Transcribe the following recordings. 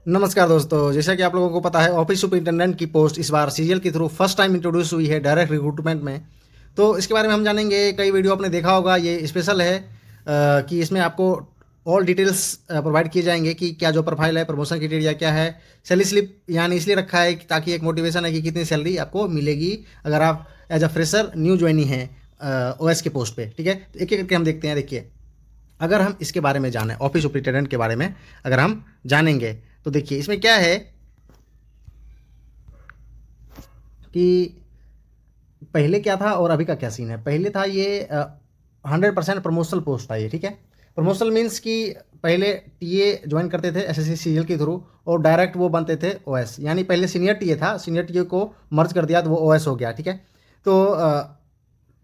नमस्कार दोस्तों, जैसा कि आप लोगों को पता है ऑफिस सुपरिटेंडेंट की पोस्ट इस बार सीजीएल के थ्रू फर्स्ट टाइम इंट्रोड्यूस हुई है डायरेक्ट रिक्रूटमेंट में। तो इसके बारे में हम जानेंगे। कई वीडियो आपने देखा होगा, ये स्पेशल है कि इसमें आपको ऑल डिटेल्स प्रोवाइड किए जाएंगे कि क्या जो प्रोफाइल है, प्रमोशन क्राइटेरिया क्या है। सैलरी स्लिप यानी इसलिए रखा है ताकि एक मोटिवेशन है कि कितनी सैलरी आपको मिलेगी अगर आप as a fresher new joinee है ओएस के पोस्ट पे। ठीक है, तो एक एक करके हम देखते हैं। देखिए, अगर हम इसके बारे में जानें, ऑफिस सुपरिटेंडेंट के बारे में अगर हम जानेंगे तो देखिए इसमें क्या है कि पहले क्या था और अभी का क्या सीन है। पहले था ये 100% प्रमोशनल पोस्ट था ये। ठीक है, प्रमोशनल मीन्स कि पहले टीए ज्वाइन करते थे एसएससी सीजीएल के थ्रू और डायरेक्ट वो बनते थे ओएस। यानी पहले सीनियर टीए था, सीनियर टीए को मर्ज कर दिया तो वो ओएस हो गया। ठीक है, तो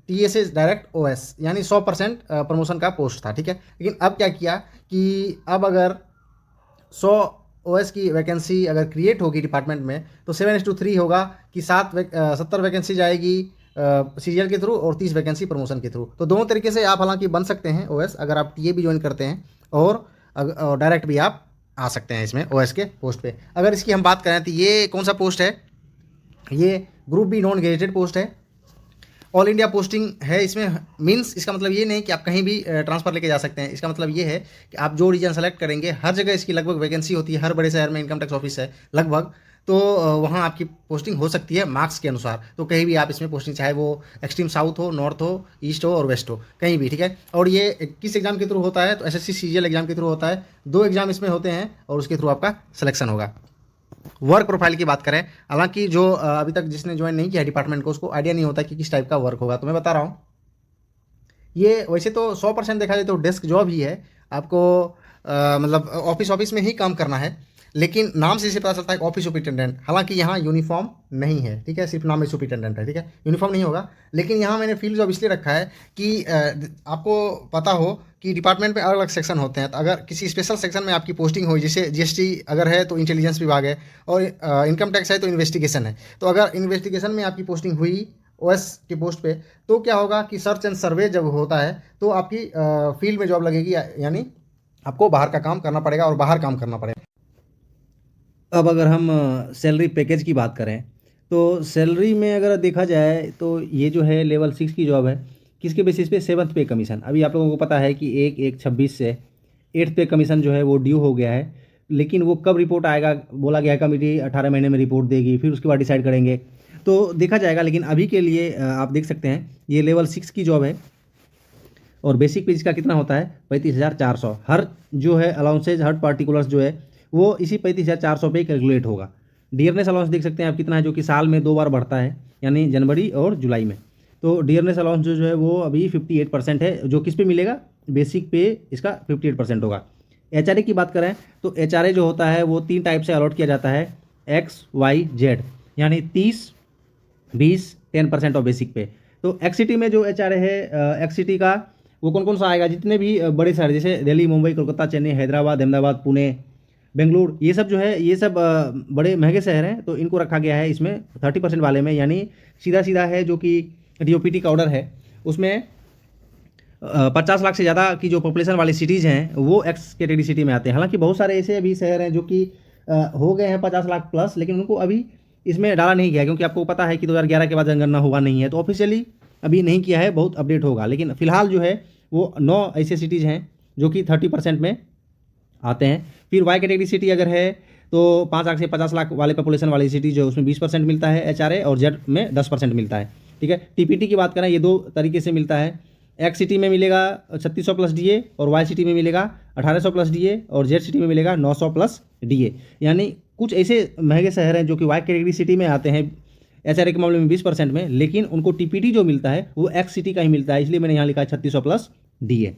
टीए से डायरेक्ट ओएस यानी 100% प्रमोशन का पोस्ट था। ठीक है, लेकिन अब क्या किया कि अब अगर 100 ओएस की वैकेंसी अगर क्रिएट होगी डिपार्टमेंट में तो 7:3 होगा कि 70 वैकेंसी जाएगी सीजीएल के थ्रू और 30 वैकेंसी प्रमोशन के थ्रू। तो दोनों तरीके से आप हालांकि बन सकते हैं ओएस, अगर आप टीए भी ज्वाइन करते हैं और डायरेक्ट भी आप आ सकते हैं इसमें ओएस के पोस्ट पे। अगर इसकी हम बात करें तो ये कौन सा पोस्ट है, ये group B non graduated post है। ऑल इंडिया पोस्टिंग है इसमें। मीन्स इसका मतलब ये नहीं कि आप कहीं भी ट्रांसफ़र लेके जा सकते हैं। इसका मतलब ये है कि आप जो रीजन सेलेक्ट करेंगे हर जगह इसकी लगभग वैकेंसी होती है। हर बड़े शहर में इनकम टैक्स ऑफिस है लगभग, तो वहाँ आपकी पोस्टिंग हो सकती है मार्क्स के अनुसार। तो कहीं भी आप इसमें पोस्टिंग, चाहे वो एक्सट्रीम साउथ हो, नॉर्थ हो, ईस्ट हो और वेस्ट हो, कहीं भी। ठीक है, और ये किस एग्जाम के थ्रू होता है तो एसएससी सीजीएल एग्जाम के थ्रू होता है। 2 एग्जाम इसमें होते हैं और उसके थ्रू आपका सिलेक्शन होगा। वर्क प्रोफाइल की बात करें, हालांकि जो अभी तक जिसने ज्वाइन नहीं किया डिपार्टमेंट को उसको आइडिया नहीं होता कि किस टाइप का वर्क होगा। तो मैं बता रहा हूँ, ये वैसे तो 100% देखा जाए तो डेस्क जॉब ही है। आपको मतलब ऑफिस ऑफिस में ही काम करना है, लेकिन नाम से इसे पता चलता है ऑफिस सुपरिटेंडेंट। हालांकि यहाँ यूनिफॉर्म नहीं है। ठीक है, सिर्फ नाम में सुपरिटेंडेंट है। ठीक है, यूनिफॉर्म नहीं होगा। लेकिन यहाँ मैंने फील्ड जॉब इसलिए रखा है कि आपको पता हो कि डिपार्टमेंट में अलग अलग सेक्शन होते हैं। तो अगर किसी स्पेशल सेक्शन में आपकी पोस्टिंग हुई, जैसे जीएसटी अगर है तो इंटेलिजेंस विभाग है, और इनकम टैक्स है तो इन्वेस्टिगेशन है। तो अगर इन्वेस्टिगेशन में आपकी पोस्टिंग हुई ओएस की पोस्ट पे, तो क्या होगा कि सर्च एंड सर्वे जब होता है तो आपकी फील्ड में जॉब लगेगी, यानी आपको बाहर का काम करना पड़ेगा और बाहर काम करना पड़ेगा। अब अगर हम सैलरी पैकेज की बात करें तो सैलरी में अगर देखा जाए तो ये जो है लेवल 6 की जॉब है। किसके बेसिस पे? 7th पे कमीशन। अभी आप लोगों को पता है कि 1/1/26 से 8th पे कमीशन जो है वो ड्यू हो गया है। लेकिन वो कब रिपोर्ट आएगा बोला गया है, कमेटी 18 महीने में रिपोर्ट देगी, फिर उसके बाद डिसाइड करेंगे, तो देखा जाएगा। लेकिन अभी के लिए आप देख सकते हैं ये लेवल 6 की जॉब है और बेसिक पे इसका कितना होता है 35,400। हर जो है अलाउंसेज, हर पार्टिकुलर्स जो है वो इसी 35,400 पे कैलकुलेट होगा। डियरनेस अलाउंस देख सकते हैं आप कितना है, जो कि साल में 2 बार बढ़ता है, यानी जनवरी और जुलाई में। तो डियरनेस अलाउंस जो है वो अभी 58% है, जो किस पे मिलेगा, बेसिक पे इसका 58% होगा। एचआरए की बात करें तो एचआरए जो होता है वो 3 टाइप से अलॉट किया जाता है, XYZ, यानी 30, 20, 10% ऑफ बेसिक पे। तो एक्सिटी में जो एचआरए है, एक्सिटी का वो कौन कौन सा आएगा, जितने भी बड़े शहर जैसे दिल्ली, मुंबई, कोलकाता, चेन्नई, हैदराबाद, अहमदाबाद, पुणे, बेंगलुरु, ये सब जो है ये सब बड़े महंगे शहर हैं, तो इनको रखा गया है इसमें 30% वाले में। यानी सीधा सीधा है जो कि डीओपीटी का ऑर्डर है उसमें 50 लाख से ज़्यादा की जो पॉपुलेशन वाली सिटीज़ हैं वो एक्स कैटेगरी सिटी में आते हैं। हालांकि बहुत सारे ऐसे अभी शहर हैं जो कि हो गए हैं 50 लाख प्लस, लेकिन उनको अभी इसमें डाला नहीं गया, क्योंकि आपको पता है कि 2011 के बाद जनगणना हुआ नहीं है, तो ऑफिशियली अभी नहीं किया है, बहुत अपडेट होगा। लेकिन फिलहाल जो है वो 9 ऐसे सिटीज़ हैं जो कि 30% में आते हैं। फिर वाई कैटेगरी सिटी अगर है तो 5 लाख से 50 लाख वाले पॉपुलेशन वाली सिटी जो है उसमें 20% मिलता है एचआरए, और जेड में 10% मिलता है। ठीक है, टीपीटी की बात करें ये 2 तरीके से मिलता है। एक्स सिटी में मिलेगा 3600 प्लस डीए, और वाई सिटी में मिलेगा 1800 प्लस डीए, और जेड सिटी में मिलेगा 900 प्लस डीए। यानी कुछ ऐसे महंगे शहर हैं जो कि वाई कैटेगरी सिटी में आते हैं एचआरए के मामले में 20% में, लेकिन उनको टीपीटी जो मिलता है वो एक्स सिटी का ही मिलता है। इसलिए मैंने यहाँ लिखा है 3600 प्लस डीए।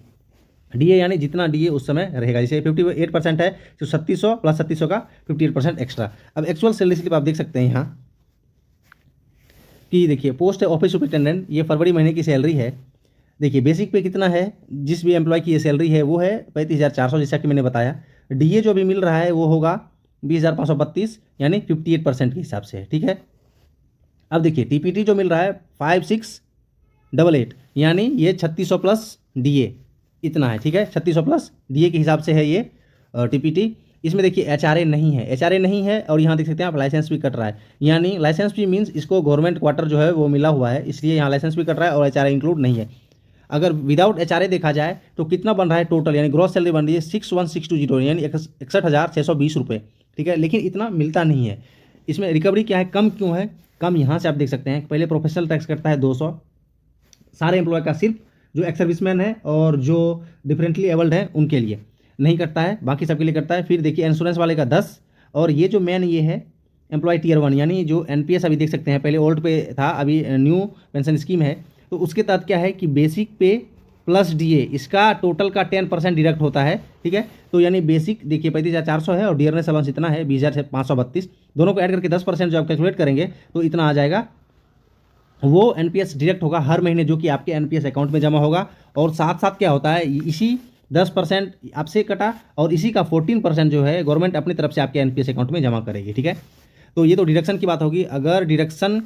डीए यानी जितना डीए उस समय रहेगा, जैसे 58% है तो 3600 प्लस 3600 का 58% एक्स्ट्रा। अब एक्चुअल सैलरी स्लिप आप देख सकते हैं यहाँ कि देखिए पोस्ट है ऑफिस सुपरिटेंडेंट, ये फरवरी महीने की सैलरी है। देखिए बेसिक पे कितना है, जिस भी एम्प्लॉय की ये सैलरी है वो है 35,400, जैसा कि मैंने बताया। डीए जो अभी मिल रहा है वो होगा 20,532, यानी 58% के हिसाब से है। ठीक है, अब देखिए टीपीटी जो मिल रहा है 5688, यानी ये 3600 प्लस डीए इतना है। ठीक है, 3600 प्लस डीए के हिसाब से है ये टीपीटी। इसमें देखिए HRA नहीं है, HRA नहीं है, और यहाँ देख सकते हैं आप लाइसेंस भी कट रहा है, यानी लाइसेंस भी मीन्स इसको गवर्नमेंट क्वार्टर जो है वो मिला हुआ है, इसलिए यहाँ लाइसेंस भी कट रहा है और HRA इंक्लूड नहीं है। अगर विदाउट HRA देखा जाए तो कितना बन रहा है टोटल, यानी ग्रॉस सैलरी बन रही है 61,620 यानी 61,620 रुपये, ठीक है, लेकिन इतना मिलता नहीं है। इसमें रिकवरी क्या है, कम क्यों है, कम यहाँ से आप देख सकते हैं। पहले प्रोफेशनल टैक्स कटता है 200 सारे एम्प्लॉय का, सिर्फ जो एक्स सर्विसमैन है और जो डिफरेंटली एबल्ड है उनके लिए नहीं कटता है, बाकी सबके लिए कटता है। फिर देखिए इंश्योरेंस वाले का 10, और ये जो मेन ये है एम्प्लॉय टियर 1 यानी जो NPS अभी देख सकते हैं, पहले ओल्ड पे था, अभी न्यू पेंशन स्कीम है, तो उसके तहत क्या है कि बेसिक पे प्लस DA इसका टोटल का 10% डिडक्ट होता है, ठीक है। तो यानी बेसिक देखिए 35,400 है और डियरनेस अलाउंस इतना है 20,532, दोनों को ऐड करके 10% जो आप कैलकुलेट करेंगे तो इतना आ जाएगा। वो NPS डिडक्ट होगा हर महीने, जो कि आपके NPS अकाउंट में जमा होगा। और साथ साथ क्या होता है, इसी 10% आपसे कटा और इसी का 14% जो है गवर्नमेंट अपनी तरफ से आपके NPS अकाउंट में जमा करेगी, ठीक है। तो ये तो डिडक्शन की बात होगी। अगर डिडक्शन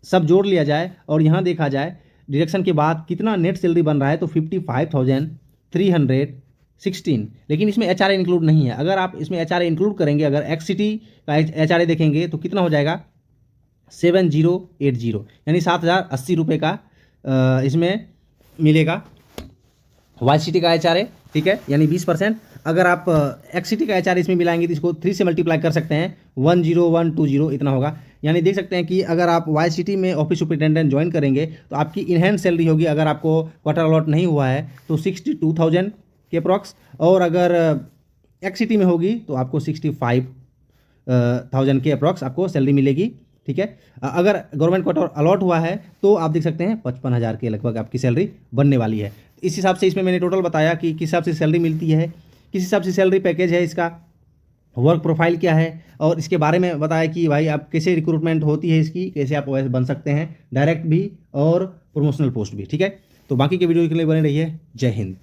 सब जोड़ लिया जाए और यहाँ देखा जाए डिडक्शन के बाद कितना नेट सैलरी बन रहा है, तो 55,316, लेकिन इसमें HRA इंक्लूड नहीं है। अगर आप इसमें HRA इंक्लूड करेंगे, अगर एक्स-सिटी का HRA देखेंगे तो कितना हो जाएगा 7080, यानी 7,080 रुपये का इसमें मिलेगा वाई-सिटी का HRA, ठीक है, यानी 20%। अगर आप एक्स-सिटी का HRA इसमें मिलाएंगे तो इसको 3 से मल्टीप्लाई कर सकते हैं, 10120 इतना होगा। यानी देख सकते हैं कि अगर आप वाई-सिटी में ऑफिस सुपरिटेंडेंट ज्वाइन करेंगे तो आपकी इनहैंड सैलरी होगी, अगर आपको क्वार्टर अलॉट नहीं हुआ है तो 62,000 के अप्रॉक्स, और अगर एक्स-सिटी में होगी तो आपको 65,000 के अप्रॉक्स आपको सैलरी मिलेगी, ठीक है। अगर गवर्नमेंट क्वार्टर अलॉट हुआ है तो आप देख सकते हैं 55,000 के लगभग आपकी सैलरी बनने वाली है। इस हिसाब से इसमें मैंने टोटल बताया कि किस हिसाब से सैलरी मिलती है, किस हिसाब से सैलरी पैकेज है, इसका वर्क प्रोफाइल क्या है, और इसके बारे में बताया कि भाई आप कैसे रिक्रूटमेंट होती है इसकी, कैसे आप OS बन सकते हैं, डायरेक्ट भी और प्रमोशनल पोस्ट भी, ठीक है। तो बाकी के वीडियो के लिए बने रहिए। जय हिंद।